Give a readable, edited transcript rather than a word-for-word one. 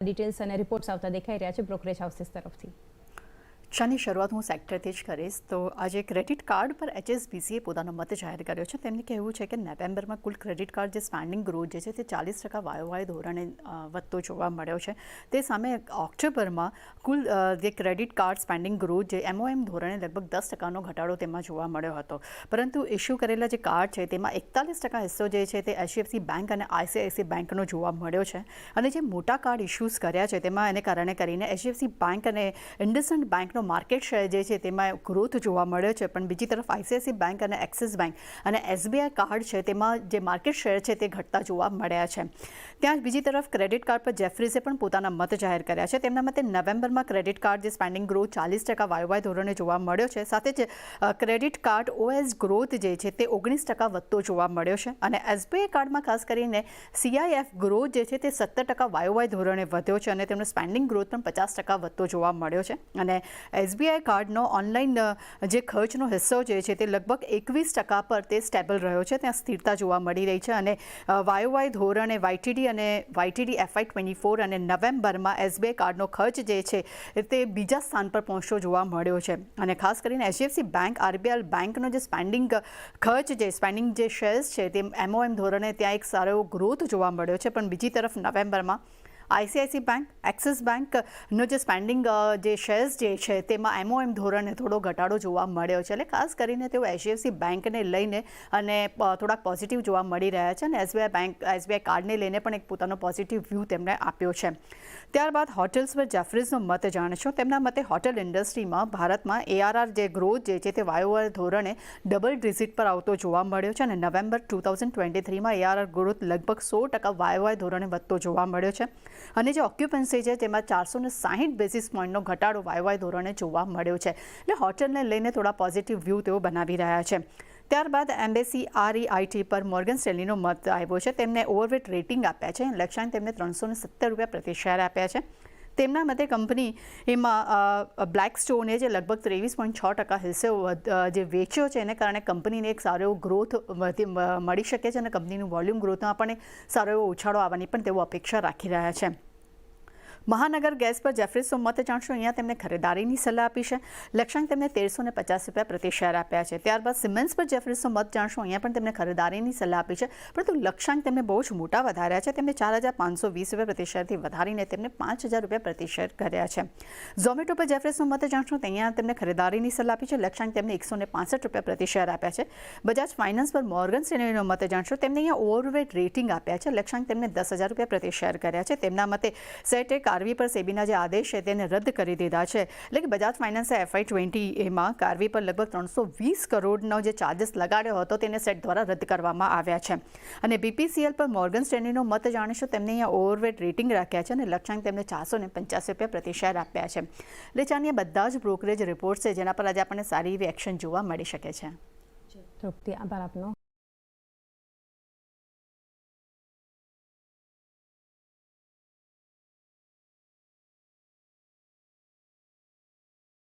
Details અને reports આવતા દેખાઈ રહ્યા છે બ્રોકરેજ હાઉસીસ તરફથી। શાની શરૂઆત હું સેક્ટરથી જ કરીશ તો આજે ક્રેડિટ કાર્ડ પર HSBCએ પોતાનો મત જાહેર કર્યો છે। તેમણે કહેવું છે કે નવેમ્બરમાં કુલ ક્રેડિટ કાર્ડ જે સ્પેન્ડિંગ ગ્રોથ જે છે તે 40% વાય ધોરણે વધતો જોવા મળ્યો છે। તે સામે ઓક્ટોબરમાં કુલ જે ક્રેડિટ કાર્ડ સ્પેન્ડિંગ ગ્રોથ જે MOM ધોરણે લગભગ 10%નો ઘટાડો તેમાં જોવા મળ્યો હતો, પરંતુ ઇસ્યુ કરેલા જે કાર્ડ છે તેમાં 41% હિસ્સો જે છે તે HDFC બેંક અને ICICI બેંકનો જોવા મળ્યો છે। અને જે મોટા કાર્ડ ઇસ્યુઝ કર્યા છે તેમાં એને કારણે કરીને HDFC બેંક અને ઇન્ડસઇન્ડ બેંકનો માર્કેટ શેર જે છે તેમાં ગ્રોથ જોવા મળ્યો છે, પણ બીજી તરફ ICICI બેંક અને એક્સિસ બેંક અને SBI કાર્ડ છે તેમાં જે માર્કેટ શેર છે તે ઘટતા જોવા મળ્યા છે। ત્યાં બીજી તરફ ક્રેડિટ કાર્ડ પર જેફરીઝે પણ પોતાના મત જાહેર કર્યા છે। તેમના મતે નવેમ્બરમાં ક્રેડિટ કાર્ડ જે સ્પેન્ડિંગ ગ્રોથ 40% વાય ધોરણે જોવા મળ્યો છે, સાથે જ ક્રેડિટ કાર્ડ OS ગ્રોથ જે છે તે 19% વધતો જોવા મળ્યો છે। અને SBI કાર્ડમાં ખાસ કરીને CIF ગ્રોથ જે છે તે 17% વાય ધોરણે વધ્યો છે અને તેમનો સ્પેન્ડિંગ ગ્રોથ પણ 50% વધતો જોવા મળ્યો છે। અને SBI કાર્ડનો ઓનલાઈન જે ખર્ચનો હિસ્સો જે છે તે લગભગ 21% પર તે સ્ટેબલ રહ્યો છે, ત્યાં સ્થિરતા જોવા મળી રહી છે। અને વાય ધોરણે YTD અને YTD FY24 અને નવેમ્બરમાં SBI કાર્ડનો ખર્ચ જે છે તે બીજા સ્થાન પર પહોંચતો જોવા મળ્યો છે। અને ખાસ કરીને HDFC બેંક RBL બેંકનો જે સ્પેન્ડિંગ જે શેર્સ છે તે MOM ધોરણે ત્યાં એક સારો એવો ગ્રોથ જોવા મળ્યો છે, પણ બીજી તરફ નવેમ્બરમાં ICICI બેંક એક્સિસ બેંકનો જે સ્પેન્ડિંગ જે શેર્સ જે છે તેમાં MOM ધોરણે થોડો ઘટાડો જોવા મળ્યો છે। એટલે ખાસ કરીને તેઓ HDFC બેંકને લઈને અને થોડાક પોઝિટિવ જોવા મળી રહ્યા છે અને SBI કાર્ડને લઈને પણ એક પોતાનો પોઝિટિવ વ્યૂ તેમણે આપ્યો છે। ત્યારબાદ હોટેલ્સ પર જેફરીઝનો મત જાણીશું। તેમના મતે હોટેલ ઇન્ડસ્ટ્રીમાં ભારતમાં ARR જે ગ્રોથ જે છે તે વાય ધોરણે ડબલ ડિજિટ પર આવતો જોવા મળ્યો છે અને નવેમ્બર 2023માં ARR ગ્રોથ લગભગ 100% વાય ધોરણે વધતો જોવા મળ્યો છે। અને જે ઓક્યુપન્સી છે તેમાં 460 બેઝિસ પોઈન્ટનો ઘટાડો વાય ધોરણે જોવા મળ્યો છે। એટલે હોટલને લઈને થોડા પોઝિટિવ વ્યૂ તેઓ બનાવી રહ્યા છે। ત્યારબાદ એમ્બેસી REIT પર મોર્ગન સ્ટેનલીનો મત આવ્યો છે। તેમને ઓવરવેટ રેટિંગ આપ્યા છે, લક્ષ્યાંક તેમને ₹370 પ્રતિ શેર આપ્યા છે। તેમના મતે કંપની એમાં બ્લેકસ્ટોને જે લગભગ 23.6% હિસ્સો જે વેચ્યો છે એને કારણે કંપનીને એક સારો એવો ગ્રોથ મળી શકે છે અને કંપનીનું વોલ્યુમ ગ્રોથમાં પણ એક સારો એવો ઉછાળો આવવાની પણ તેઓ અપેક્ષા રાખી રહ્યા છે। મહાનગર ગેસ પર જેફરીઝનો મત જાણશો। અહીંયા તેમને ખરીદારીની સલાહ આપી છે, લક્ષ્યાંક તેમને ₹1350 પ્રતિ શેર આપ્યા છે। ત્યારબાદ સિમેન્સ પર જેફરીઝનો મત જાણશો। અહીંયા પણ તેમને ખરીદારીની સલાહ આપી છે, પરંતુ લક્ષ્યાંક તેમને બહુ જ મોટા વધાર્યા છે। તેમને ₹4520 પ્રતિ શેરથી વધારીને તેમને ₹5000 પ્રતિ શેર કર્યા છે। ઝોમેટો પર જેફરીઝનો મત જાણશો। અહીંયા તેમને ખરીદારીની સલાહ આપી છે, લક્ષ્યાંક તેમને ₹165 પ્રતિ શેર આપ્યા છે। બજાજ ફાઇનાન્સ પર મોર્ગન સ્ટેનલીનો મત જાણશો। તેમને અહીંયા ઓવરવેટ રેટિંગ આપ્યા છે, લક્ષ્યાંક તેમને ₹10,000 પ્રતિ શેર કર્યા છે। તેમના મતે સેટે કાર્વી પર સેબીના જે આદેશ છે તેને રદ કરી દીધા છે। એટલે કે બજાજ ફાઇનાન્સે FY20માં કાર્વી પર લગભગ 320 કરોડનો જે ચાર્જિસ લગાડ્યો હતો તેને સેટ દ્વારા રદ કરવામાં આવ્યા છે। અને BPCL પર મોર્ગન સ્ટેનલીનો મત જાણીશું। તેમને અહીંયા ઓવરવેટ રેટિંગ રાખ્યા છે અને લક્ષ્યાંક તેમને ₹485 પ્રતિ શેર આપ્યા છે। એટલે ચાની બધા જ બ્રોકરેજ રિપોર્ટ્સ છે જેના પર આજે આપણને સારી એવી એક્શન જોવા મળી શકે છે। તૃપ્તિ, આભાર આપનો।